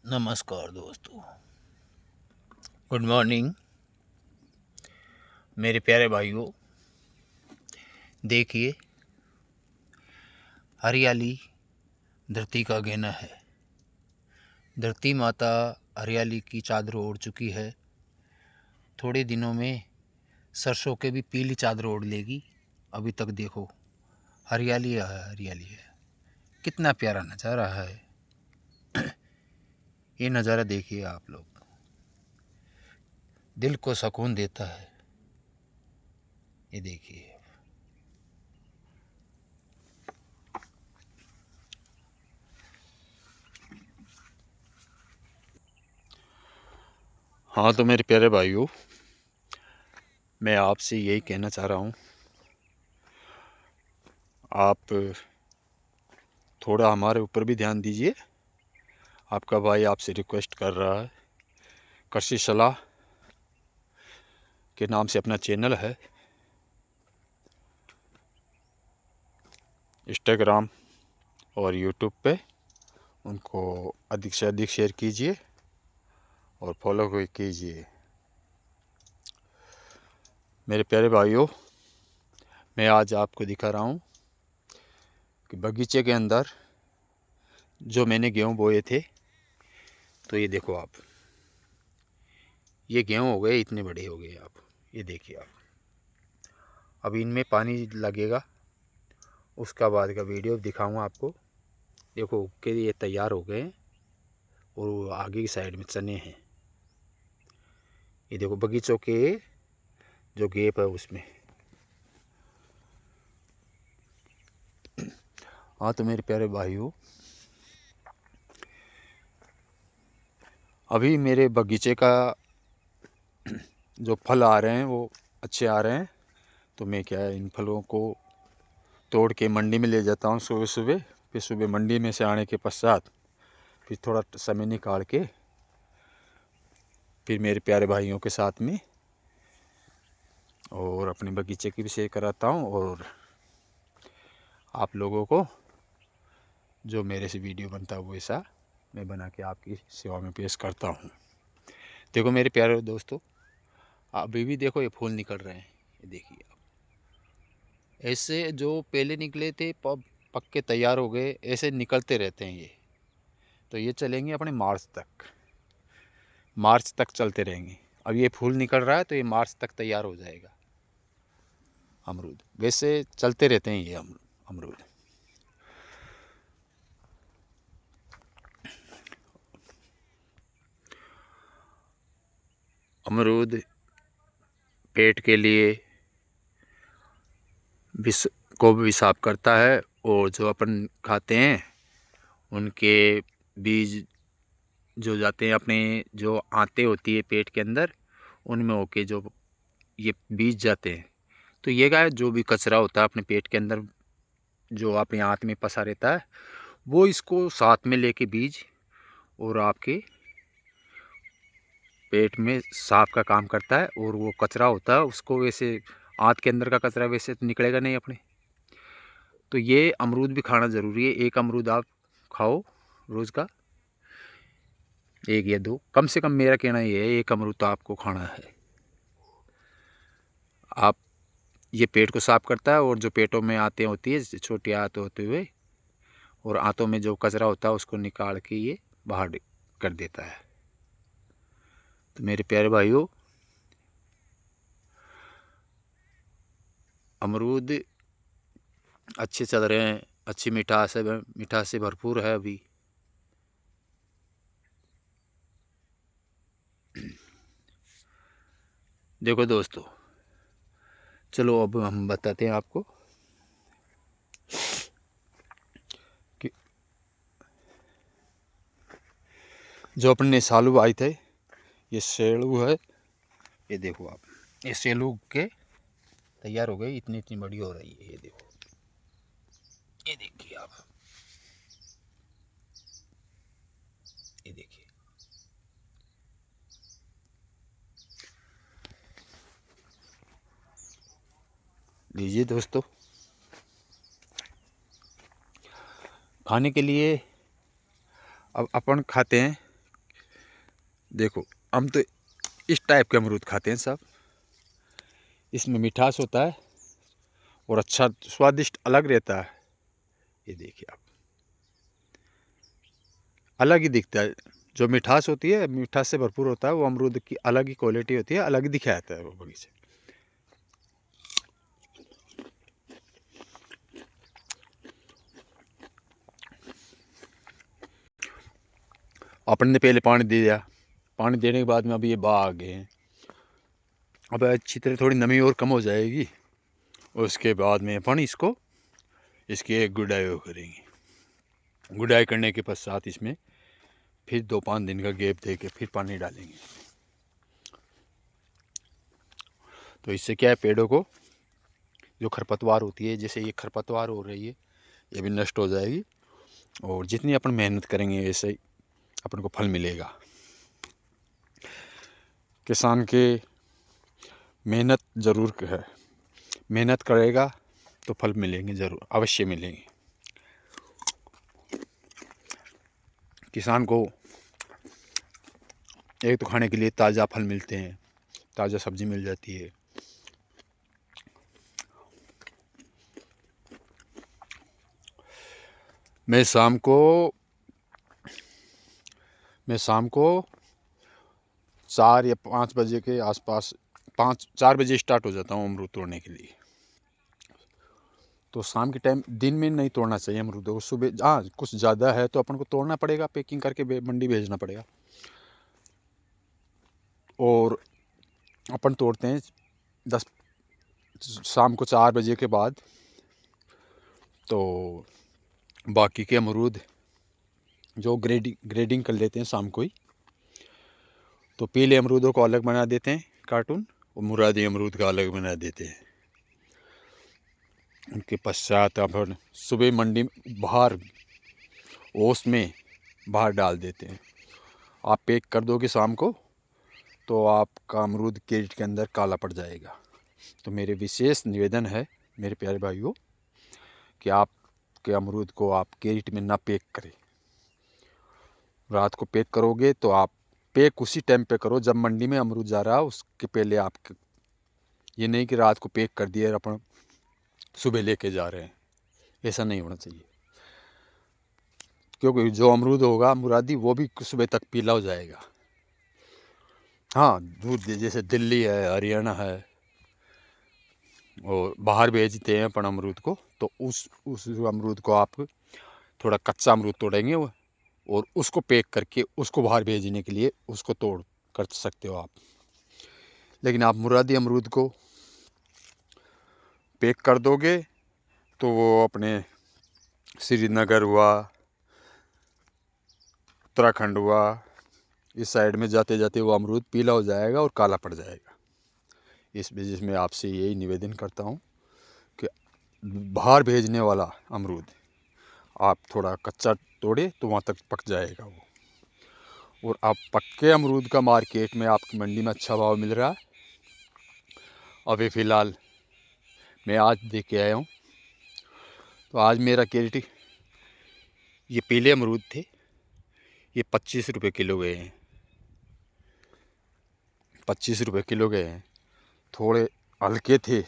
नमस्कार दोस्तों, good morning मेरे प्यारे भाइयों। देखिए, हरियाली धरती का गहना है। धरती माता हरियाली की चादर ओढ़ चुकी है। थोड़े दिनों में सरसों के भी पीली चादर ओढ़ लेगी। अभी तक देखो, हरियाली है, हरियाली है। कितना प्यारा नज़ारा है। ये नज़ारा देखिए आप लोग, दिल को सुकून देता है। ये देखिए, हाँ तो मेरे प्यारे भाइयों, मैं आपसे यही कहना चाह रहा हूँ, आप थोड़ा हमारे ऊपर भी ध्यान दीजिए। आपका भाई आपसे रिक्वेस्ट कर रहा है। कृषि सलाह के नाम से अपना चैनल है, इंस्टाग्राम और यूट्यूब पे। उनको अधिक से अधिक शेयर कीजिए और फॉलो कीजिए। मेरे प्यारे भाइयों, मैं आज आपको दिखा रहा हूँ कि बगीचे के अंदर जो मैंने गेहूँ बोए थे, तो ये देखो आप, ये गेहूँ हो गए, इतने बड़े हो गए। आप ये देखिए आप, अब इनमें पानी लगेगा, उसका बाद का वीडियो दिखाऊंगा आपको। देखो कि ये तैयार हो गए और आगे की साइड में चने हैं। ये देखो बगीचों के जो गेप है उसमें। हाँ तो मेरे प्यारे भाइयों, अभी मेरे बगीचे का जो फल आ रहे हैं वो अच्छे आ रहे हैं। तो मैं क्या है, इन फलों को तोड़ के मंडी में ले जाता हूँ सुबह सुबह। फिर सुबह मंडी में से आने के पश्चात फिर थोड़ा समय निकाल के फिर मेरे प्यारे भाइयों के साथ में और अपने बगीचे की भी शेयर कराता हूँ, और आप लोगों को जो मेरे से वीडियो बनता है वैसा मैं बना के आपकी सेवा में पेश करता हूँ। देखो मेरे प्यारे दोस्तों, अभी भी देखो ये फूल निकल रहे हैं। ये देखिए आप, ऐसे जो पहले निकले थे पक के तैयार हो गए, ऐसे निकलते रहते हैं ये। तो ये चलेंगे अपने मार्च तक, मार्च तक चलते रहेंगे। अब ये फूल निकल रहा है तो ये मार्च तक तैयार हो जाएगा अमरूद। वैसे चलते रहते हैं ये अमरूद। अमरूद पेट के लिए विष को भी साफ करता है, और जो अपन खाते हैं उनके बीज जो जाते हैं अपने, जो आंतें होती है पेट के अंदर, उनमें होके जो ये बीज जाते हैं। तो ये क्या है, जो भी कचरा होता है अपने पेट के अंदर जो अपने आंत में फंसा रहता है, वो इसको साथ में लेके बीज और आपके पेट में साफ का काम करता है। और वो कचरा होता है उसको, वैसे आंत के अंदर का कचरा वैसे तो निकलेगा नहीं अपने। तो ये अमरूद भी खाना ज़रूरी है। एक अमरूद आप खाओ रोज़ का, एक या दो कम से कम। मेरा कहना ये है, एक अमरूद तो आपको खाना है। आप, ये पेट को साफ करता है, और जो पेटों में आंतें होती है, छोटी आंत होते हुए, और आंतों में जो कचरा होता है उसको निकाल के ये बाहर कर देता है। तो मेरे प्यारे भाइयों, अमरूद अच्छे चल रहे हैं, अच्छी मिठास है, मिठास से भरपूर है अभी। देखो दोस्तों, चलो अब हम बताते हैं आपको कि जो अपने सालू आए थे, ये सेलू है। ये देखो आप, ये सेलू के तैयार हो गई, इतनी इतनी बड़ी हो रही है। ये देखो, ये देखिए आप, ये देखिए। लीजिए दोस्तों, खाने के लिए अब अपन खाते हैं देखो, हम तो इस टाइप के अमरूद खाते हैं सब। इसमें मिठास होता है और अच्छा स्वादिष्ट अलग रहता है। ये देखिए आप, अलग ही दिखता है। जो मिठास होती है, मिठास से भरपूर होता है, वो अमरूद की अलग ही क्वालिटी होती है, अलग ही दिखाया जाता है वो बगीचे। अपन ने पहले पानी दे दिया, पानी देने के बाद में अभी ये बाग आ गए हैं। अब अच्छी तरह थोड़ी नमी और कम हो जाएगी, उसके बाद में अपन इसकी एक गुडाई करेंगे। गुडाई करने के पश्चात इसमें फिर 2-5 दिन का गैप दे के फिर पानी डालेंगे। तो इससे क्या है, पेड़ों को जो खरपतवार होती है, जैसे ये खरपतवार हो रही है, ये भी नष्ट हो जाएगी। और जितनी अपन मेहनत करेंगे वैसे ही अपन को फल मिलेगा। किसान के मेहनत ज़रूर है, मेहनत करेगा तो फल मिलेंगे, ज़रूर अवश्य मिलेंगे। किसान को एक तो खाने के लिए ताज़ा फल मिलते हैं, ताज़ा सब्ज़ी मिल जाती है। मैं शाम को 4 या 5 बजे के आसपास, 4 बजे स्टार्ट हो जाता हूँ अमरूद तोड़ने के लिए। तो शाम के टाइम, दिन में नहीं तोड़ना चाहिए अमरूद को। सुबह हाँ, कुछ ज़्यादा है तो अपन को तोड़ना पड़ेगा, पैकिंग करके मंडी भेजना पड़ेगा। और अपन तोड़ते हैं 10 शाम को 4 बजे के बाद। तो बाकी के अमरूद जो ग्रेडिंग कर लेते हैं शाम को ही। तो पीले अमरूदों को अलग बना देते हैं कार्टून, और मुरादी अमरूद का अलग बना देते हैं। उनके पश्चात अपन सुबह मंडी बाहर ओस में बाहर डाल देते हैं। आप पैक कर दोगे शाम को तो आपका अमरूद कैरेट के अंदर काला पड़ जाएगा। तो मेरे विशेष निवेदन है मेरे प्यारे भाइयों कि आप के अमरूद को आप कैरेट में ना पैक करें। रात को पैक करोगे तो आप पैक उसी टाइम पे करो जब मंडी में अमरूद जा रहा है, उसके पहले आप। ये नहीं कि रात को पैक कर दिए और अपन सुबह लेके जा रहे हैं, ऐसा नहीं होना चाहिए। क्योंकि जो अमरूद होगा मुरादी, वो भी सुबह तक पीला हो जाएगा। हाँ, दूर जैसे दिल्ली है, हरियाणा है, और बाहर भेजते हैं अपन अमरूद को, तो उस अमरूद को आप थोड़ा कच्चा अमरूद तोड़ेंगे और उसको पैक करके उसको बाहर भेजने के लिए उसको तोड़ कर सकते हो आप। लेकिन आप मुरादी अमरूद को पैक कर दोगे तो वो अपने श्रीनगर हुआ, उत्तराखंड हुआ, इस साइड में जाते जाते वो अमरूद पीला हो जाएगा और काला पड़ जाएगा। इस वजह से मैं आपसे यही निवेदन करता हूँ कि बाहर भेजने वाला अमरूद आप थोड़ा कच्चा तोड़े तो वहाँ तक पक जाएगा वो। और आप पक्के अमरूद का मार्केट में आपकी मंडी में अच्छा भाव मिल रहा है। अभी फ़िलहाल मैं आज देख के आया हूँ, तो आज मेरा कैरेट, ये पीले अमरूद थे, ये 25 रुपये किलो गए हैं। 25 रुपये किलो गए हैं। थोड़े हल्के थे,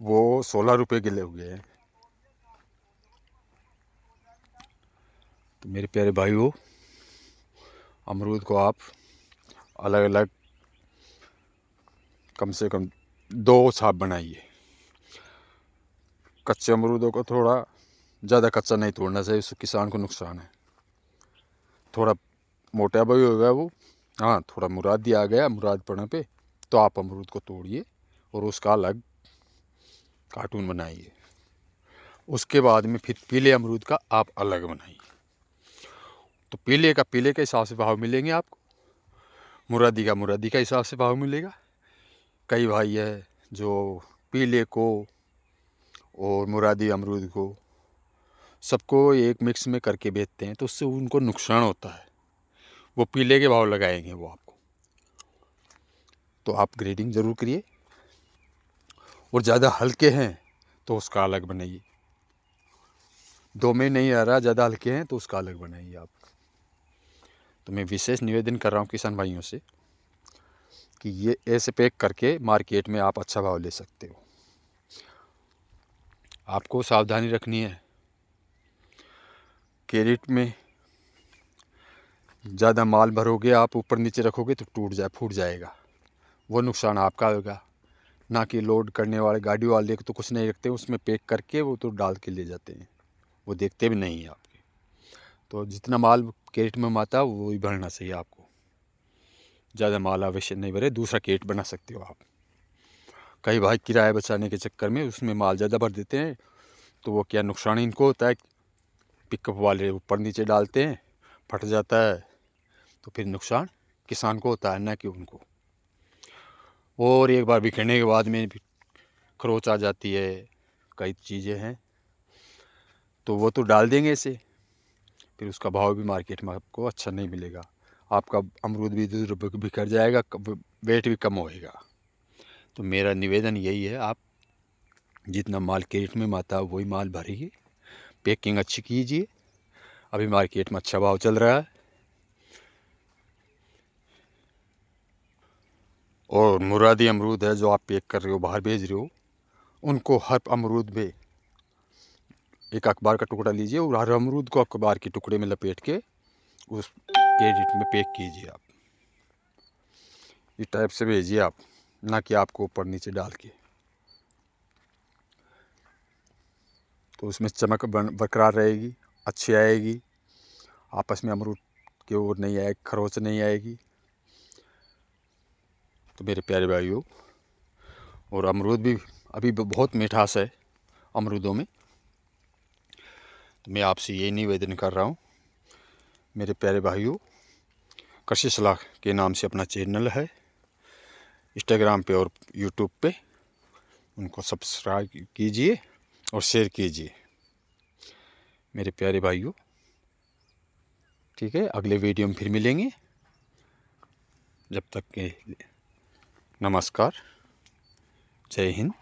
वो 16 रुपये किलो हो गए हैं। तो मेरे प्यारे भाइयों, अमरूद को आप अलग अलग कम से कम 2 छाप बनाइए। कच्चे अमरूदों को थोड़ा ज़्यादा कच्चा नहीं तोड़ना चाहिए, उससे किसान को नुकसान है। थोड़ा मोटा भी हो गया वो, हाँ, थोड़ा मुरादी आ गया मुराद पड़ने पे, तो आप अमरूद को तोड़िए और उसका अलग कार्टून बनाइए। उसके बाद में फिर पीले अमरूद का आप अलग बनाइए। तो पीले के हिसाब से भाव मिलेंगे आपको, मुरादी का हिसाब से भाव मिलेगा। कई भाई है जो पीले को और मुरादी अमरूद को सबको एक मिक्स में करके बेचते हैं, तो उससे उनको नुकसान होता है। वो पीले के भाव लगाएंगे वो आपको। तो आप ग्रेडिंग ज़रूर करिए, और ज़्यादा हल्के हैं तो उसका अलग बनाइए। 2 में नहीं आ रहा, ज़्यादा हल्के हैं तो उसका अलग बनाइए आप। तो मैं विशेष निवेदन कर रहा हूँ किसान भाइयों से कि ये ऐसे पैक करके मार्केट में आप अच्छा भाव ले सकते हो। आपको सावधानी रखनी है, कैरेट में ज़्यादा माल भरोगे आप, ऊपर नीचे रखोगे तो फूट जाएगा, वो नुकसान आपका होगा। ना कि लोड करने वाले गाड़ी वाले तो कुछ नहीं रखते, उसमें पैक करके वो तो डाल के ले जाते हैं, वो देखते भी नहीं है आपके। तो जितना माल कैरेट में आता वो ही भरना चाहिए आपको। ज़्यादा माल आवश्य नहीं भरे, दूसरा कैरेट बना सकते हो आप। कई भाई किराया बचाने के चक्कर में उसमें माल ज़्यादा भर देते हैं, तो वो क्या नुकसान इनको होता है, पिकअप वाले ऊपर नीचे डालते हैं, फट जाता है, तो फिर नुकसान किसान को होता है, ना कि उनको। और एक बार बिखरने के बाद में खरोच आ जाती है, कई चीज़ें हैं, तो वो तो डाल देंगे ऐसे, फिर उसका भाव भी मार्केट में आपको अच्छा नहीं मिलेगा। आपका अमरूद भी दूर बिखर जाएगा, वेट भी कम होएगा। तो मेरा निवेदन यही है, आप जितना माल कैरेट में आता वही माल भरिए, पैकिंग अच्छी कीजिए। अभी मार्केट में अच्छा भाव चल रहा है। और मुरादी अमरूद है जो आप पैक कर रहे हो, बाहर भेज रहे हो, उनको हर अमरूद में एक अखबार का टुकड़ा लीजिए और हर अमरूद को अखबार के टुकड़े में लपेट के उस कैरेट में पैक कीजिए। आप इस टाइप से भेजिए आप, ना कि आपको ऊपर नीचे डाल के। तो उसमें चमक बरकरार रहेगी, अच्छी आएगी, आपस में अमरूद की ओर नहीं आएगी, खरोच नहीं आएगी। तो मेरे प्यारे भाइयों, और अमरूद भी अभी बहुत मिठास है अमरूदों में। तो मैं आपसे ये निवेदन कर रहा हूँ मेरे प्यारे भाइयों, कृषि सलाह के नाम से अपना चैनल है इंस्टाग्राम पे और यूट्यूब पे, उनको सब्सक्राइब कीजिए और शेयर कीजिए मेरे प्यारे भाइयों। ठीक है, अगले वीडियो में फिर मिलेंगे। जब तक के नमस्कार, जय हिंद।